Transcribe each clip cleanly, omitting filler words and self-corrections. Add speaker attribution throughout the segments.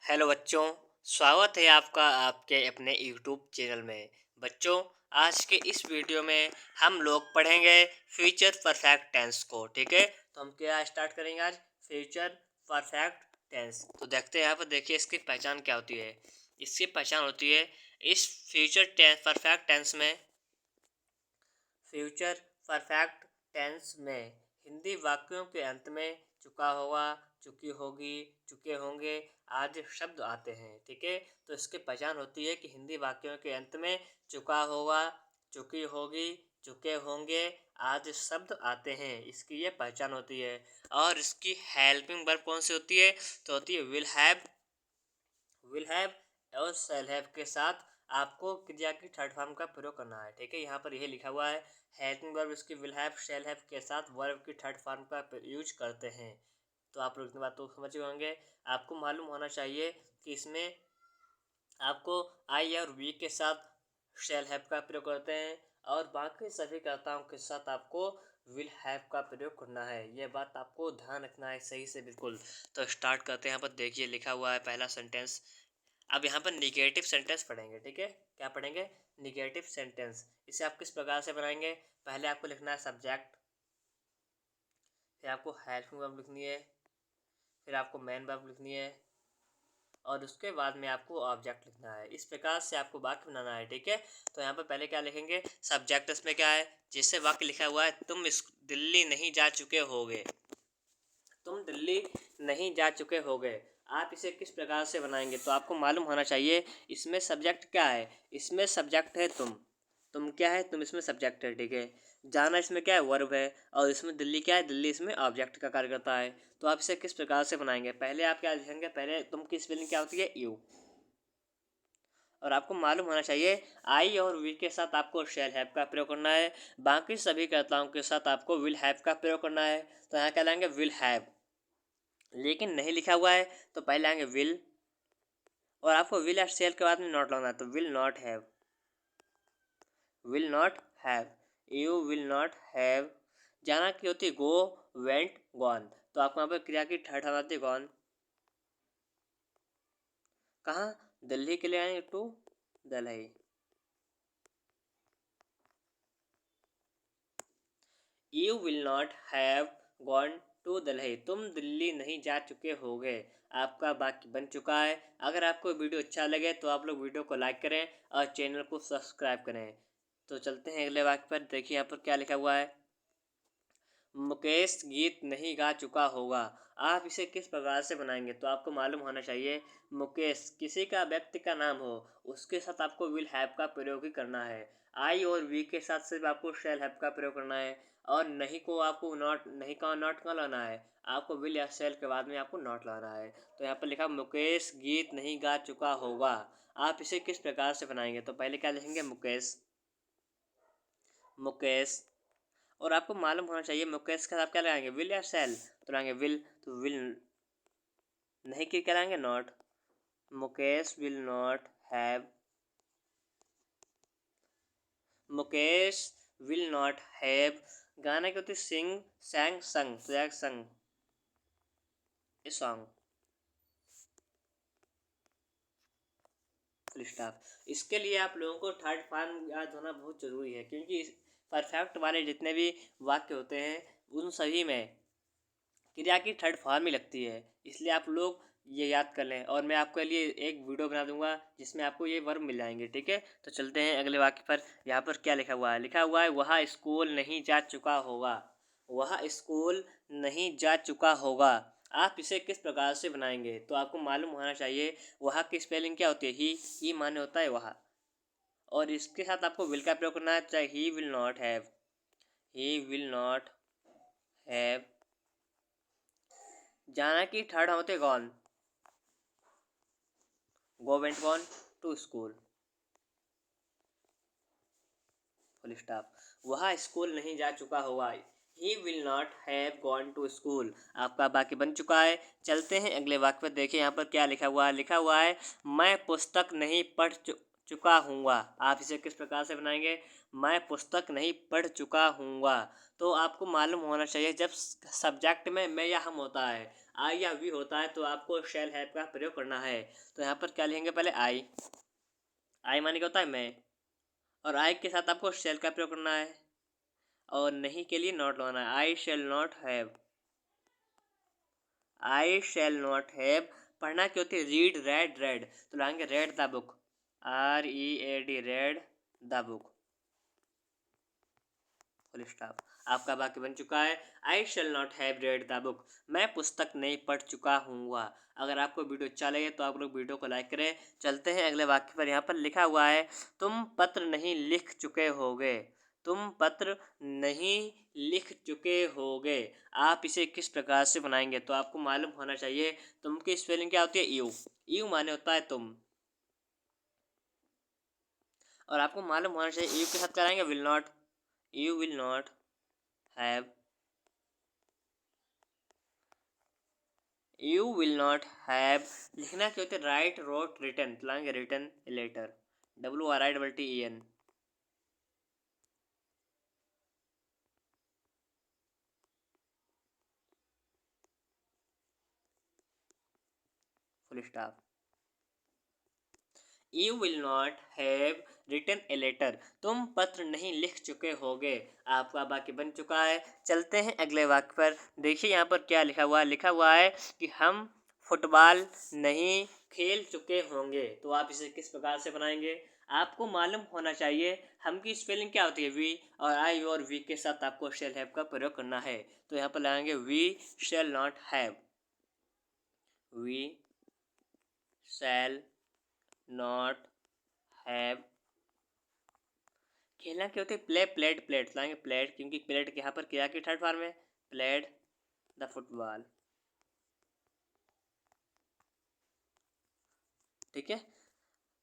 Speaker 1: Hello बच्चों, स्वागत है आपका आपके अपने यूट्यूब चैनल में। बच्चों, आज के इस वीडियो में हम लोग पढ़ेंगे फ्यूचर परफेक्ट टेंस को। ठीक है, तो हम क्या स्टार्ट करेंगे आज? Future perfect tense. तो देखते हैं यहाँ पर, देखिए इसकी पहचान क्या होती है। इसकी पहचान होती है इस फ्यूचर टेंस परफेक्ट टेंस में, फ्यूचर परफेक्ट टेंस में हिंदी वाक्यों के अंत में चुका होगा, चुकी होगी, चुके होंगे आदि शब्द आते हैं। ठीक है, तो इसकी पहचान होती है कि हिंदी वाक्यों के अंत में चुका होगा, चुकी होगी, चुके होंगे आदि शब्द आते हैं। इसकी ये पहचान होती है। और इसकी हेल्पिंग वर्ब कौन सी होती है? तो होती है विल हैव और शैल हैव के साथ आपको क्रिया की थर्ड फॉर्म का प्रयोग करना है। ठीक है, यहाँ पर यही लिखा हुआ है। हेल्पिंग वर्ब इसकी विल हैव शैल हैव के साथ वर्ब की थर्ड फॉर्म का यूज करते हैं। तो आप लोग इतनी बात तो समझ गए होंगे। आपको मालूम होना चाहिए कि इसमें आपको आई और वी के साथ शैल हैव का प्रयोग करते हैं और बाकी सभी कर्ताओं के साथ आपको विल हैव का प्रयोग करना है। यह बात आपको ध्यान रखना है सही से, बिल्कुल। तो स्टार्ट करते हैं। यहाँ पर देखिए लिखा हुआ है पहला सेंटेंस। अब यहाँ पर निगेटिव सेंटेंस पढ़ेंगे। ठीक है, क्या पढ़ेंगे? Negative sentence. इसे आप किस प्रकार से बनाएंगे? पहले आपको लिखना है सब्जेक्ट, फिर आपको हेल्पिंग वर्ब लिखनी है, फिर आपको मेन वर्ब लिखनी है और उसके बाद में आपको ऑब्जेक्ट लिखना है। इस प्रकार से आपको वाक्य बनाना है। ठीक है, तो यहाँ पर पहले क्या लिखेंगे? सब्जेक्ट। इसमें क्या है? जैसे वाक्य लिखा हुआ है, तुम दिल्ली नहीं जा चुके होगे। तुम दिल्ली नहीं जा चुके होगे। आप इसे किस प्रकार से बनाएंगे? तो आपको मालूम होना चाहिए इसमें सब्जेक्ट क्या है। इसमें सब्जेक्ट है तुम क्या है? तुम इसमें सब्जेक्ट है। ठीक है, जाना इसमें क्या है? वर्ब है। और इसमें दिल्ली क्या है? दिल्ली इसमें ऑब्जेक्ट का कार्य करता है। तो आप इसे किस प्रकार से बनाएंगे? पहले आप क्या लिखेंगे? पहले तुम की स्पेलिंग क्या होती है? यू। और आपको मालूम होना चाहिए आई और वी के साथ आपको शैल हैव का प्रयोग करना है। बाकी सभी कर्ताओं के साथ आपको विल हैव का प्रयोग करना है। तो यहाँ क्या लाएंगे? Will have. लेकिन नहीं लिखा हुआ है तो पहले आएंगे विल और आपको विल या शेल के बाद में नॉट लगाना है। तो will not have, will not have, you will not have. जाना की होती है गो, वेंट, गॉन। तो आपको यहाँ पर क्रिया की थर्ड फॉर्म आती है गॉन। कहाँ? दिल्ली के लिए आएंगे to Delhi. You will not have gone to Delhi. तुम दिल्ली नहीं जा चुके होगे। आपका वाक्य बन चुका है। अगर आपको वीडियो अच्छा लगे तो आप लोग वीडियो को लाइक करें और चैनल को सब्सक्राइब करें। तो चलते हैं अगले वाक्य पर। देखिए यहाँ पर क्या लिखा हुआ है। मुकेश गीत नहीं गा चुका होगा। आप इसे किस प्रकार से बनाएंगे? तो आपको मालूम होना चाहिए मुकेश किसी का व्यक्ति का नाम हो, उसके साथ आपको विल हैव का प्रयोग ही करना है। आई और वी के साथ सिर्फ आपको शैल हैव का प्रयोग करना है और नहीं को आपको नॉट, नहीं का नॉट का लाना है। आपको विल या शैल के बाद में आपको नॉट लाना है। तो यहाँ पर लिखा मुकेश गीत नहीं गा चुका होगा। आप इसे किस प्रकार से बनाएंगे? तो पहले क्या लिखेंगे? मुकेश, मुकेश। और आपको मालूम होना चाहिए मुकेश के साथ क्या लगाएंगे? विल या शैल? तो लगाएंगे विल। तो विल नहीं कि क्या लगाएंगे? Not. Mukesh will not have, Mukesh will not have. गाना क्या होती है? सिंग, सैंग, संग। तो एक संग, ए सॉन्ग, फुल स्टॉप। इसके लिए आप लोगों को थर्ड फॉर्म याद होना बहुत ज़रूरी है, क्योंकि परफेक्ट वाले जितने भी वाक्य होते हैं उन सभी में क्रिया की थर्ड फॉर्म ही लगती है। इसलिए आप लोग ये याद कर लें और मैं आपके लिए एक वीडियो बना दूंगा जिसमें आपको ये वर्ब मिल जाएंगे। ठीक है, तो चलते हैं अगले वाक्य पर। यहाँ पर क्या लिखा हुआ है? लिखा हुआ है वह स्कूल नहीं जा चुका होगा। वह स्कूल नहीं जा चुका होगा। आप इसे किस प्रकार से बनाएंगे? तो आपको मालूम होना चाहिए वह की स्पेलिंग क्या होती है? ही माने होता है वह। और इसके साथ आपको विल का प्रयोग करना है। चाहे he will not have, he will not have. जाना की थर्ड होते gone, go went gone to school, full stop. वह स्कूल नहीं जा चुका होगा। He will not have gone to school. आपका वाक्य बन चुका है। चलते हैं अगले वाक्य पर। देखिए यहाँ पर क्या लिखा हुआ है। लिखा हुआ है मैं पुस्तक नहीं पढ़ चुका हूँगा। आप इसे किस प्रकार से बनाएंगे? मैं पुस्तक नहीं पढ़ चुका हूँगा। तो आपको मालूम होना चाहिए जब सब्जेक्ट में मैं या हम होता है, आई या वी होता है तो आपको शैल हैव का प्रयोग करना है। तो यहाँ पर क्या लिखेंगे, पहले आई माने क्या होता है मैं, और आई के साथ आपको शैल का प्रयोग करना है और नहीं के लिए नॉट लगाना है। आई शैल नॉट हैव पढ़ना क्या होती है, रीड रेड रेड, तो लगाएंगे read the book, READ read the book, full stop. आपका वाक्य बन चुका है, I shall not have read the book, मैं पुस्तक नहीं पढ़ चुका हूँ। अगर आपको वीडियो अच्छा लगे तो आप लोग वीडियो को लाइक करें। चलते हैं अगले वाक्य पर। यहाँ पर लिखा हुआ है तुम पत्र नहीं लिख चुके होगे, तुम पत्र नहीं लिख चुके होगे, आप इसे किस प्रकार से बनाएंगे। तो आपको मालूम होना चाहिए तुम की स्पेलिंग क्या होती है, यू माने होता है तुम, और आपको मालूम होना चाहिए यू के साथ कराएंगे will not, you will not have, you will not have लिखना क्या होता है, राइट रोट रिटन, लाएंगे written letter, WRITTEN, full stop. You will not have written a letter, तुम पत्र नहीं लिख चुके होगे, आपका वाक्य बन चुका है। चलते हैं अगले वाक्य पर। देखिए यहाँ पर क्या लिखा हुआ है कि हम फुटबॉल नहीं खेल चुके होंगे, तो आप इसे किस प्रकार से बनाएंगे। आपको मालूम होना चाहिए हम की स्पेलिंग क्या होती है, वी, और आई और वी के साथ आपको शैल हैव का प्रयोग करना है। तो यहाँ पर लगाएंगे we shall not have, we shall not have, खेलना क्या होती है, प्ले प्लेड प्लेड, लाएंगे प्लेड, क्योंकि प्लेड यहाँ पर क्रिया की थर्ड फॉर्म है, प्लेड द फुटबॉल, ठीक है।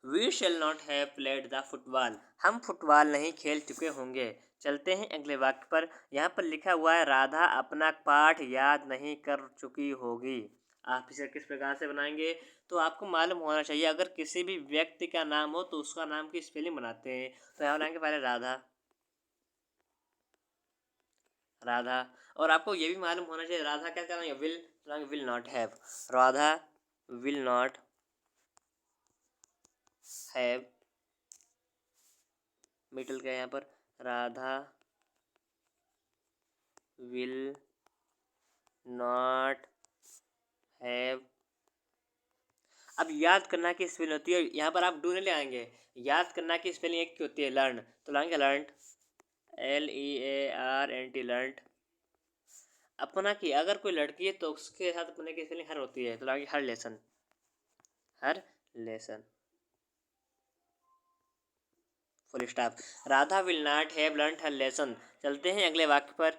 Speaker 1: We shall not have played the football, हम फुटबॉल नहीं खेल चुके होंगे। चलते हैं अगले वाक्य पर। यहाँ पर लिखा हुआ है राधा अपना पाठ याद नहीं कर चुकी होगी, आप इसे किस प्रकार से बनाएंगे। तो आपको मालूम होना चाहिए अगर किसी भी व्यक्ति का नाम हो तो उसका नाम की स्पेलिंग बनाते हैं। तो यहाँ बनाएंगे पहले राधा, और आपको ये भी मालूम होना चाहिए राधा क्या करेंगे, will not have, Radha will not have, middle का यहाँ पर राधा विल नॉट हैव। अब याद करना की स्पेलिंग होती है, यहाँ पर आप डू नहीं ले आएंगे, याद करना की स्पेलिंग एक की होती है लर्न, तो लाएंगे लर्नड, LEARNT लर्नड। अपना की अगर कोई लड़की है तो उसके साथ अपने की स्पेलिंग हर होती है, तो लाएंगे her lesson, her lesson, full stop. Radha will not have learned her lesson. चलते हैं अगले वाक्य पर।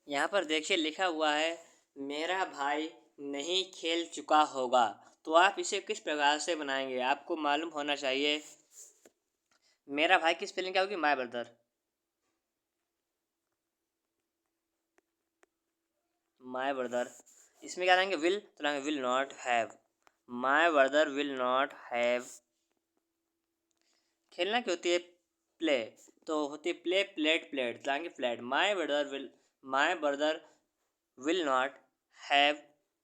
Speaker 1: यहाँ पर देखिए लिखा हुआ है मेरा भाई नहीं खेल चुका होगा, तो आप इसे किस प्रकार से बनाएंगे। आपको मालूम होना चाहिए मेरा भाई की स्पेलिंग क्या होगी, माय ब्रदर, माय ब्रदर। इसमें क्या रहेंगे विल, तो रहेंगे will not have, my brother will not have. खेलना क्या होती है, प्ले, तो होती है प्ले प्लेड प्लेड, लाएंगे played, my brother will not have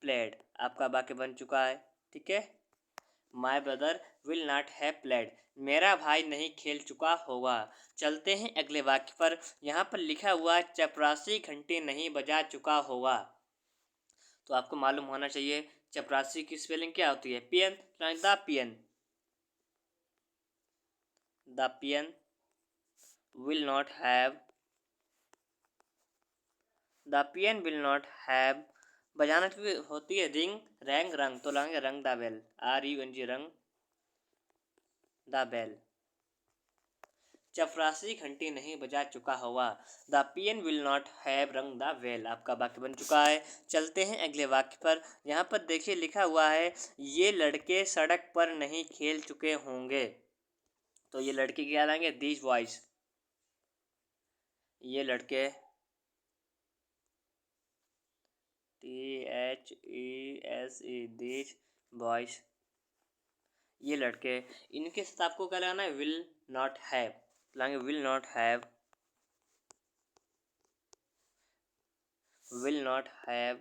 Speaker 1: played, आपका वाक्य बन चुका है, ठीक है। My brother will not have played, मेरा भाई नहीं खेल चुका होगा। चलते हैं अगले वाक्य पर। यहाँ पर लिखा हुआ चपरासी घंटे नहीं बजा चुका होगा, तो आपको मालूम होना चाहिए चपरासी की स्पेलिंग क्या होती है, PN, the PN will not have, the PN will not have. बजाना की होती है रिंग रैंग रंग, तो लाएंगे रंग द बेल, RUNG रंग द बेल। चपरासी घंटी नहीं बजा चुका होगा, the PN will not have रंग द बेल, आपका वाक्य बन चुका है। चलते हैं अगले वाक्य पर। यहाँ पर देखिए लिखा हुआ है ये लड़के सड़क पर नहीं खेल चुके होंगे, तो ये लड़के क्या लाएंगे, दीज बॉयज, ये लड़के THESE दीज बॉयज, ये लड़के, इनके साथ आपको क्या लगाना है, विल नॉट हैव, लाएंगे will not have, will not have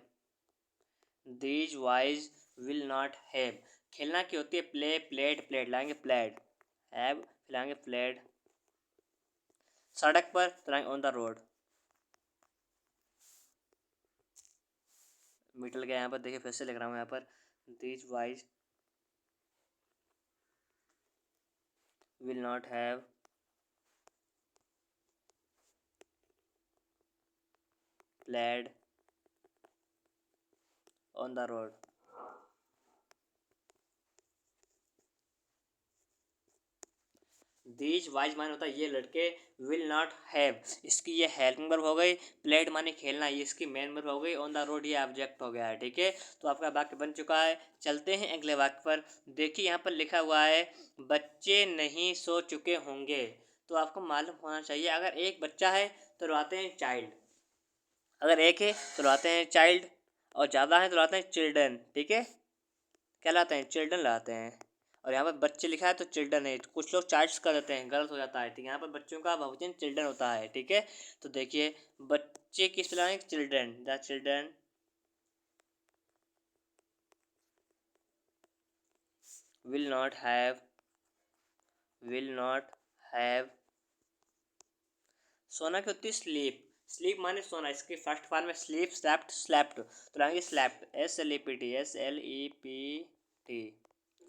Speaker 1: these wise will not have. खेलना की होती है प्ले, प्लेड, प्लेड लाएंगे प्लेड, हैव लाएंगे प्लेड। सड़क पर तो लाएंगे ऑन द रोड। मिटल गया यहाँ पर, देखिए फिर से लिख रहा हूँ यहाँ पर, these wise will not have played on the road. These wise माने होता है ये लड़के, विल नॉट हैव इसकी ये हेल्पिंग वर्ब हो गई, प्लेड माने खेलना ये इसकी मेन वर्ब हो गई, ऑन द रोड ये ऑब्जेक्ट हो गया है। ठीक है, तो आपका वाक्य बन चुका है। चलते हैं अगले वाक्य पर। देखिए यहाँ पर लिखा हुआ है बच्चे नहीं सो चुके होंगे। तो आपको मालूम होना चाहिए, अगर एक बच्चा है तो लाते हैं चाइल्ड, अगर एक है तो लाते हैं चाइल्ड, और ज़्यादा है तो लाते हैं चिल्ड्रन। ठीक है, क्या लाते हैं, चिल्ड्रन लाते हैं। और यहाँ पर बच्चे लिखा है तो चिल्ड्रन है, कुछ लोग चाइल्ड्स कर देते हैं, गलत हो जाता है। ठीक है, यहाँ पर बच्चों का बहुवचन चिल्ड्रन होता है। ठीक है, तो देखिए बच्चे किस लाएंगे, children, the children will not have. सोना की होती है स्लीप, स्लीप माने सोना, इसकी फर्स्ट फॉर्म में स्लीप, स्लेप्ट, स्लेप्ट, तो लाएंगे slept, SLEPT, SLEPT,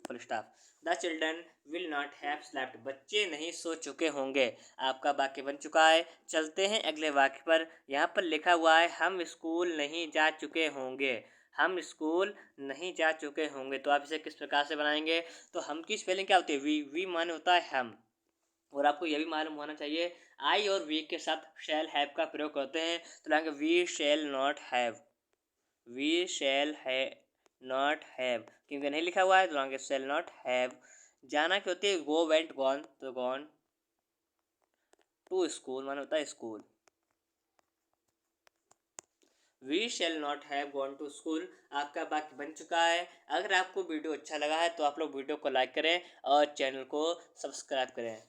Speaker 1: full stop. The children will not have slept, बच्चे नहीं सो चुके होंगे। आपका वाक्य बन चुका है। चलते हैं अगले वाक्य पर। यहाँ पर लिखा हुआ है हम स्कूल नहीं जा चुके होंगे, हम स्कूल नहीं जा चुके होंगे। तो आप इसे किस प्रकार से बनाएंगे, तो हम की स्पेलिंग क्या होती है, वी माने होता है हम। और आपको यह भी मालूम होना चाहिए आई और वी के साथ शैल हैव का प्रयोग करते हैं, तो लाएंगे we shall not have, we shall है नॉट हैव, क्योंकि नहीं लिखा हुआ है तो लाएंगे शैल नॉट हैव। जाना की होती है गो, वेंट, गॉन, तो गॉन टू स्कूल माने होता है school, we shall not have gone to school. आपका वाक्य बन चुका है। अगर आपको वीडियो अच्छा लगा है तो आप लोग वीडियो को लाइक करें और चैनल को सब्सक्राइब करें।